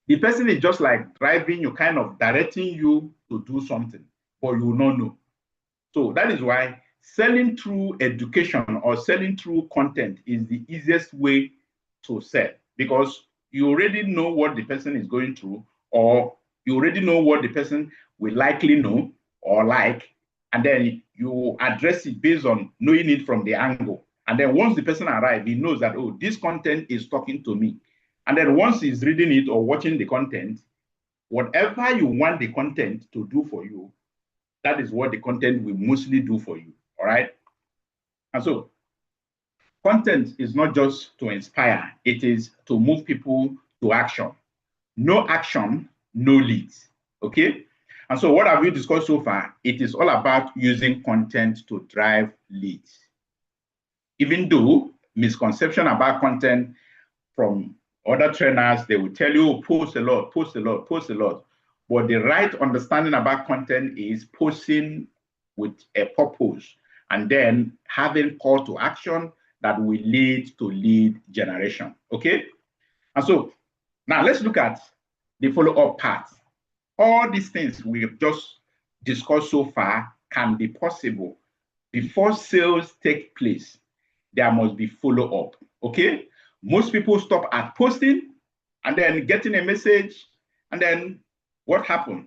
the person is just like driving you, kind of directing you to do something, but you will not know. So that is why selling through education or selling through content is the easiest way to sell, because you already know what the person is going through, or you already know what the person will likely know or like, and then you address it based on knowing it from the angle. And then once the person arrives, he knows that, oh, this content is talking to me. And then once he's reading it or watching the content, whatever you want the content to do for you, that is what the content will mostly do for you. All right. And so content is not just to inspire, it is to move people to action. No action, no leads. Okay. And so what have we discussed so far? It is all about using content to drive leads. Even though misconception about content from other trainers, they will tell you, post a lot, post a lot, post a lot. But the right understanding about content is posting with a purpose, and then having call to action that will lead to lead generation. Okay. And so now let's look at the follow-up part. All these things we've just discussed so far can be possible. Before sales take place, there must be follow-up. Okay. Most people stop at posting and then getting a message, and then what happened?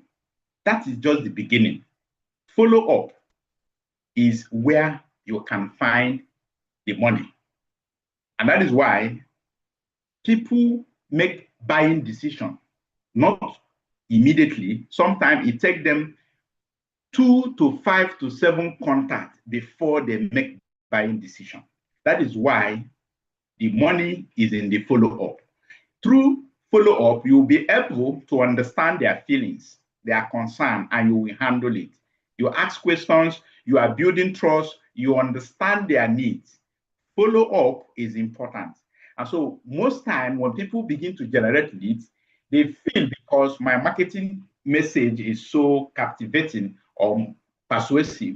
That is just the beginning. Follow-up is where you can find the money. And that is why people make buying decisions, not immediately. Sometimes it takes them 2 to 5 to 7 contacts before they make buying decision. That is why the money is in the follow-up. Through follow-up, you'll be able to understand their feelings, their concern, and you will handle it. You ask questions, you are building trust, you understand their needs. Follow-up is important. And so most time when people begin to generate leads, they feel because my marketing message is so captivating or persuasive,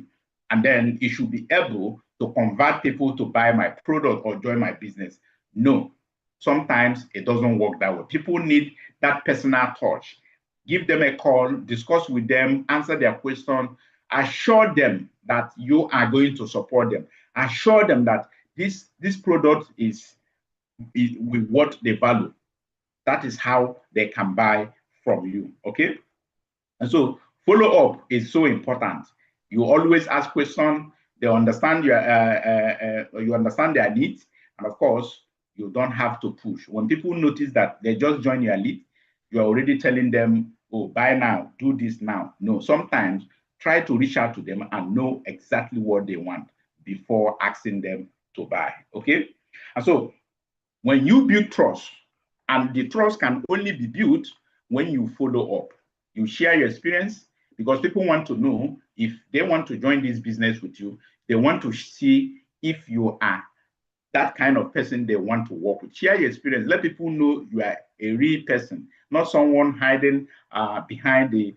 and then it should be able to convert people to buy my product or join my business. No, sometimes it doesn't work that way. People need that personal touch. Give them a call, discuss with them, answer their question, assure them that you are going to support them, assure them that this product is with what they value. That is how they can buy from you. Okay. And so follow-up is so important. You always ask questions. They understand you understand their needs, and of course, you don't have to push. When people notice that they just join your lead, you're already telling them, "Oh, buy now, do this now." No, sometimes try to reach out to them and know exactly what they want before asking them to buy, okay? And so when you build trust, and the trust can only be built when you follow up. You share your experience, because people want to know if they want to join this business with you. They want to see if you are that kind of person they want to work with. Share your experience. Let people know you are a real person, not someone hiding behind the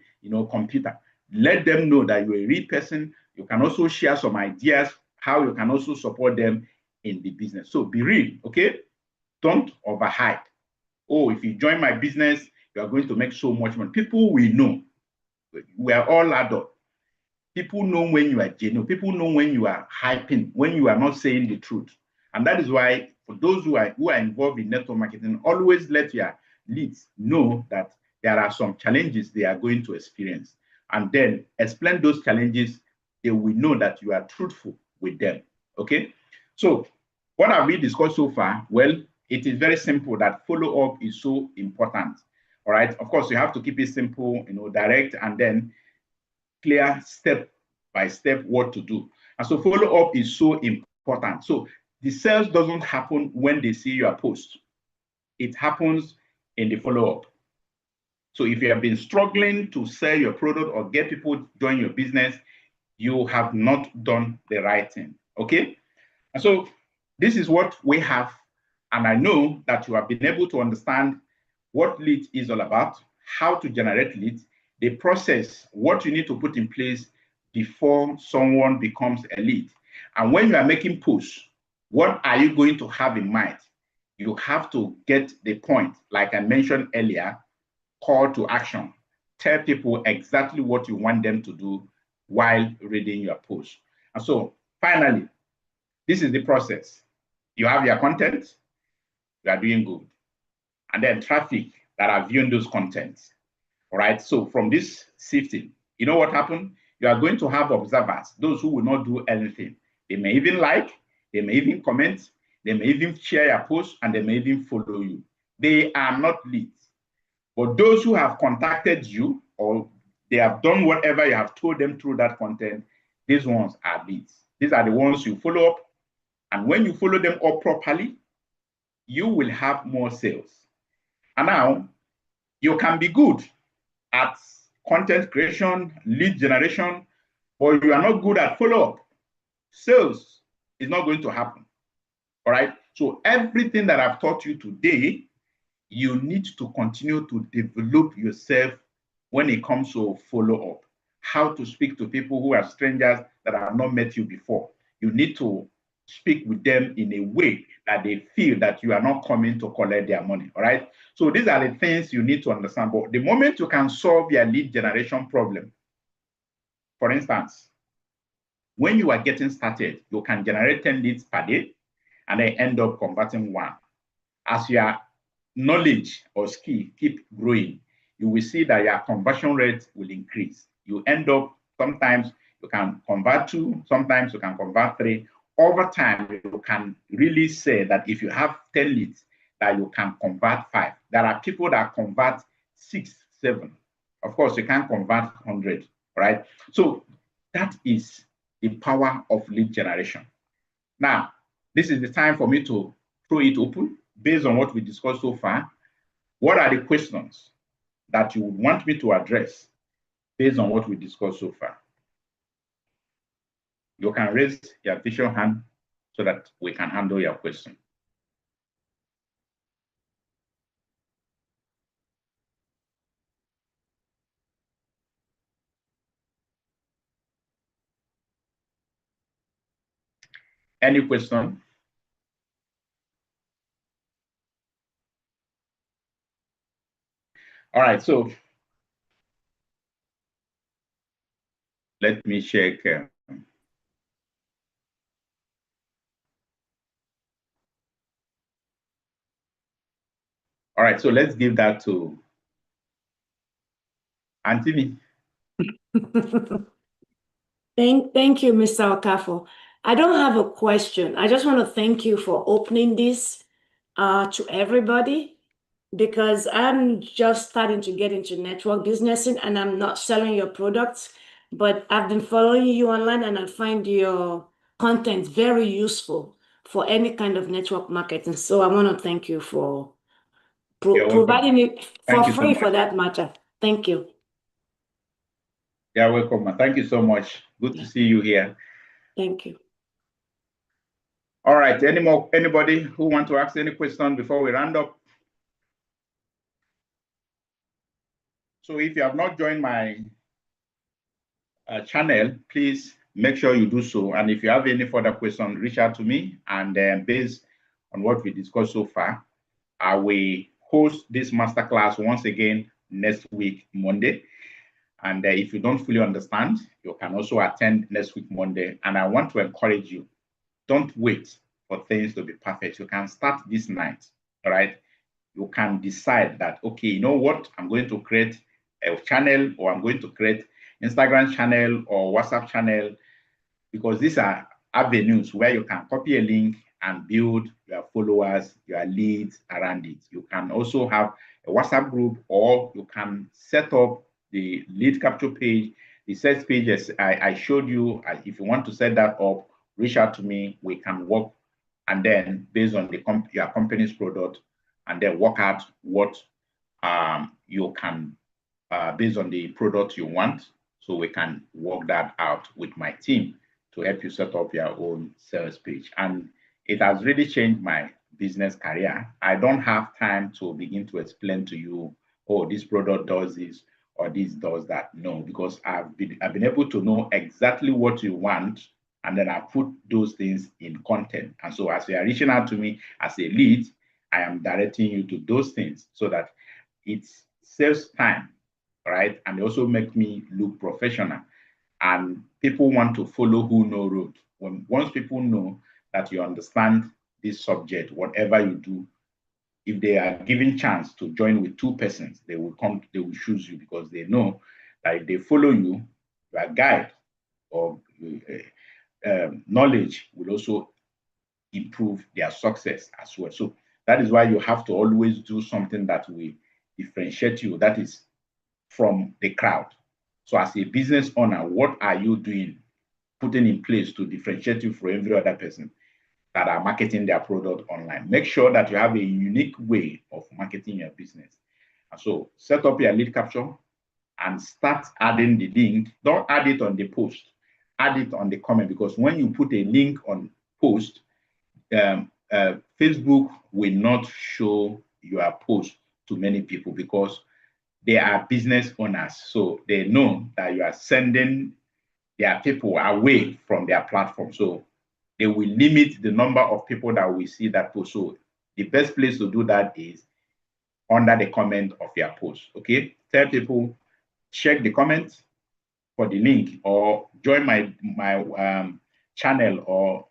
computer. Let them know that you're a real person. You can also share some ideas how you can also support them in the business. So be real, okay? Don't overhype. Oh, if you join my business, you are going to make so much money. People will know. We are all adults. People know when you are genuine. People know when you are hyping, when you are not saying the truth. And that is why, for those who are involved in network marketing, always let your leads know that there are some challenges they are going to experience. And then explain those challenges. They will know that you are truthful with them. Okay? So what have we discussed so far? Well, it is very simple that follow-up is so important. All right. Of course, you have to keep it simple, direct, and then clear step by step what to do. And so follow-up is so important. So the sales doesn't happen when they see your post. It happens in the follow-up. So if you have been struggling to sell your product or get people to join your business, you have not done the right thing. Okay? And so this is what we have. And I know that you have been able to understand what lead is all about, how to generate leads, the process, what you need to put in place before someone becomes a lead. And when you are making posts, what are you going to have in mind? You have to get the point, like I mentioned earlier, call to action. Tell people exactly what you want them to do while reading your post. And so finally, this is the process. You have your content, you are doing good. And then traffic that are viewing those contents. All right. So from this sifting, you know what happened? You are going to have observers, those who will not do anything. They may even like, they may even comment, they may even share your post, and they may even follow you. They are not leads. But those who have contacted you, or they have done whatever you have told them through that content, these ones are leads. These are the ones you follow up. And when you follow them up properly, you will have more sales. And now you can be good at content creation, lead generation, but you are not good at follow-up. Sales is not going to happen. All right. So everything that I've taught you today, you need to continue to develop yourself when it comes to follow-up. How to speak to people who are strangers that have not met you before. You need to speak with them in a way that they feel that you are not coming to collect their money. All right. So these are the things you need to understand. But the moment you can solve your lead generation problem, for instance, when you are getting started, you can generate 10 leads per day and then end up converting one. As your knowledge or skill keep growing, you will see that your conversion rate will increase. You end up, sometimes you can convert 2, sometimes you can convert 3. Over time, you can really say that if you have 10 leads, that you can convert 5. There are people that convert 6, 7. Of course, you can't convert 100, right? So that is the power of lead generation. Now, this is the time for me to throw it open based on what we discussed so far. What are the questions that you would want me to address based on what we discussed so far? You can raise your virtual hand so that we can handle your question. Any question? All right, so let me check. All right, so let's give that to Anthony. Thank you, Mr. Okafo. I don't have a question. I just want to thank you for opening this to everybody, because I'm just starting to get into network business and I'm not selling your products, but I've been following you online and I find your content very useful for any kind of network marketing. So I want to thank you for providing it for free for that matter. Thank you. You're welcome. Thank you so much. Good to see you here. Thank you. All right. Anybody who want to ask any question before we round up? So if you have not joined my channel, please make sure you do so. And if you have any further questions, reach out to me. And based on what we discussed so far, I will host this masterclass once again next week, Monday. And if you don't fully understand, you can also attend next week, Monday. And I want to encourage you, don't wait for things to be perfect. You can start this night, all right? You can decide that, okay, you know what? I'm going to create a channel, or I'm going to create Instagram channel or WhatsApp channel, because these are avenues where you can copy a link and build your followers, your leads around it. You can also have a WhatsApp group, or you can set up the lead capture page, the sales pages I showed you. If you want to set that up, reach out to me. We can work, and then based on your company's product, and then work out what you can, based on the product you want. So we can work that out with my team to help you set up your own sales page. And it has really changed my business career. I don't have time to begin to explain to you, oh, this product does this or this does that. No, because I've been able to know exactly what you want, and then I put those things in content. And so as you are reaching out to me as a lead, I am directing you to those things so that it saves time, right? And also make me look professional. And people want to follow who know road. Once people know that you understand this subject, whatever you do, if they are given chance to join with two persons, they will choose you, because they know that if they follow you, your guide or knowledge will also improve their success as well. So that is why you have to always do something that will differentiate you, that is from the crowd. So as a business owner, what are you doing, putting in place to differentiate you from every other person that are marketing their product online? Make sure that you have a unique way of marketing your business. And so set up your lead capture and start adding the link. Don't add it on the post, add it on the comment, because when you put a link on post, Facebook will not show your post to many people, because they are business owners. So they know that you are sending their people away from their platform. So they will limit the number of people that will see that post. So the best place to do that is under the comment of your post. Okay, tell people, check the comment for the link, or join my channel, or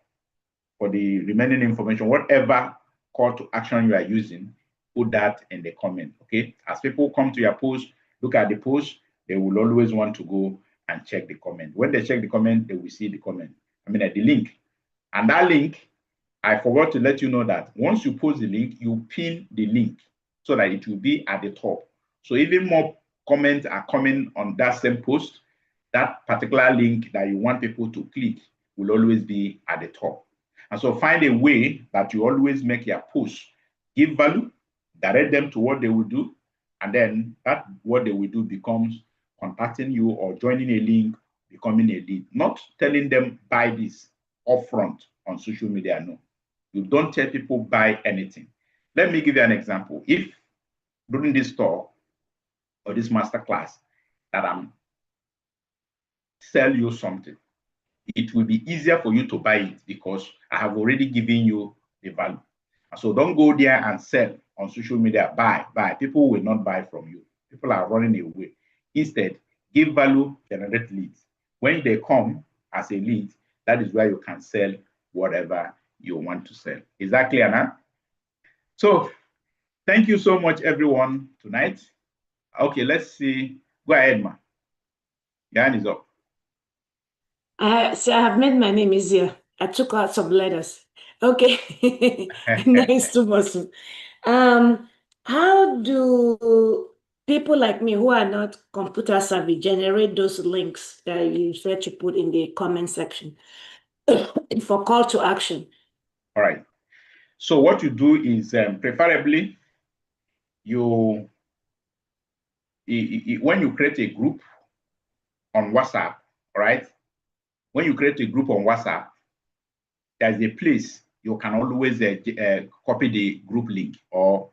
for the remaining information, whatever call to action you are using, put that in the comment. Okay, as people come to your post, look at the post, they will always want to go and check the comment. When they check the comment, they will see the comment, the link. And that link, I forgot to let you know that once you post the link, you pin the link so that it will be at the top. So even more comments are coming on that same post, that particular link that you want people to click will always be at the top. And so find a way that you always make your post give value, direct them to what they will do, and then that what they will do becomes contacting you or joining a link, becoming a lead. Not telling them buy this upfront on social media. No, you don't tell people buy anything. Let me give you an example. If during this talk or this masterclass that I'm sell you something, it will be easier for you to buy it because I have already given you the value. So don't go there and sell on social media, buy. People will not buy from you. People are running away. Instead, give value, generate leads. When they come as a lead, that is where you can sell whatever you want to sell. Is that clear now? So thank you so much, everyone, tonight. Okay, let's see. Go ahead, ma. Your hand is up. So I have made my name easier. I took out some letters. Okay. Nice to meet you. How do people like me who are not computer savvy generate those links that you said to put in the comment section for call to action. All right. So what you do is preferably when you create a group on WhatsApp, right? When you create a group on WhatsApp, there's a place you can always copy the group link or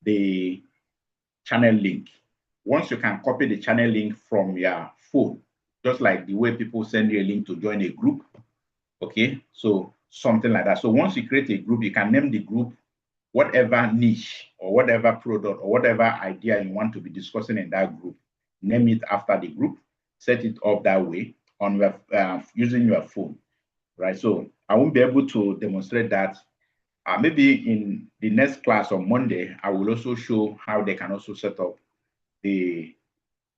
the channel link. Once you can copy the channel link from your phone, just like the way people send you a link to join a group, okay? So something like that. So once you create a group, you can name the group whatever niche or whatever product or whatever idea you want to be discussing in that group. Name it after the group, set it up that way on your, using your phone, right? So I won't be able to demonstrate that. Maybe in the next class on Monday, I will also show how they can also set up the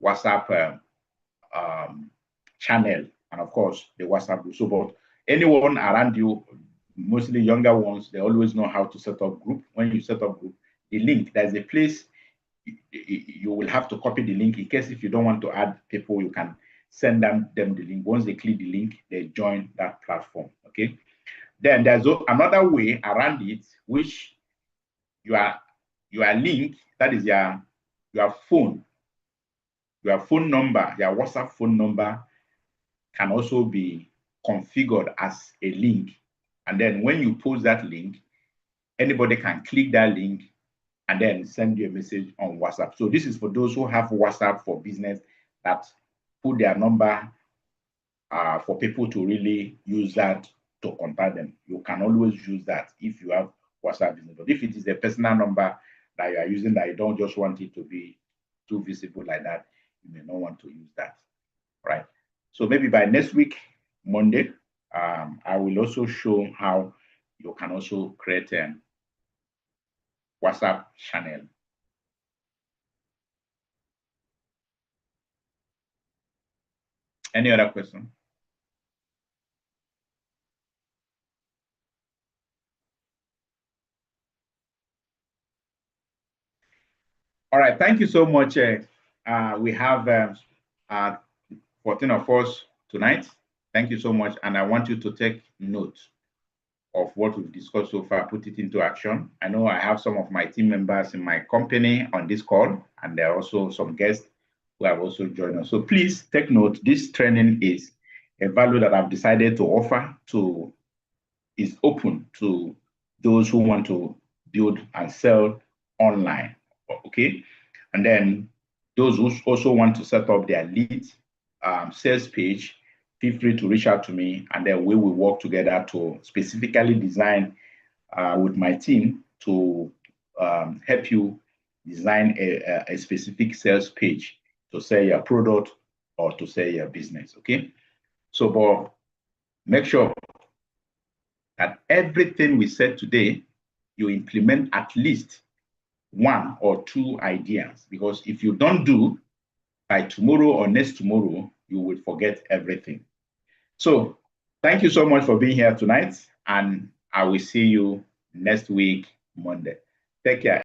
WhatsApp channel and of course the WhatsApp group. So, but anyone around you, mostly younger ones, they always know how to set up group. When you set up group, the link, there's a place you will have to copy the link in case if you don't want to add people, you can send them the link. Once they click the link, they join that platform. Okay. Then there's another way around it, which your link, that is your phone number, your WhatsApp phone number can also be configured as a link. And then when you post that link, anybody can click that link and then send you a message on WhatsApp. So this is for those who have WhatsApp for business that put their number for people to really use that to contact them. You can always use that if you have WhatsApp business. But if it is a personal number that you are using that you don't just want it to be too visible like that, you may not want to use that, right? So maybe by next week, Monday, I will also show how you can also create a WhatsApp channel. Any other question? All right, thank you so much. We have 14 of us tonight. Thank you so much. And I want you to take note of what we've discussed so far, put it into action. I know I have some of my team members in my company on this call, and there are also some guests who have also joined us. So please take note, this training is a value that I've decided to offer is open to those who want to build and sell online, okay? And then those who also want to set up their lead sales page, feel free to reach out to me, and then we will work together to specifically design with my team to help you design a specific sales page to sell your product or to sell your business, okay? So, but make sure that everything we said today, you implement at least 1 or 2 ideas, because if you don't do, by tomorrow or next tomorrow, you will forget everything. So thank you so much for being here tonight, and I will see you next week, Monday. Take care.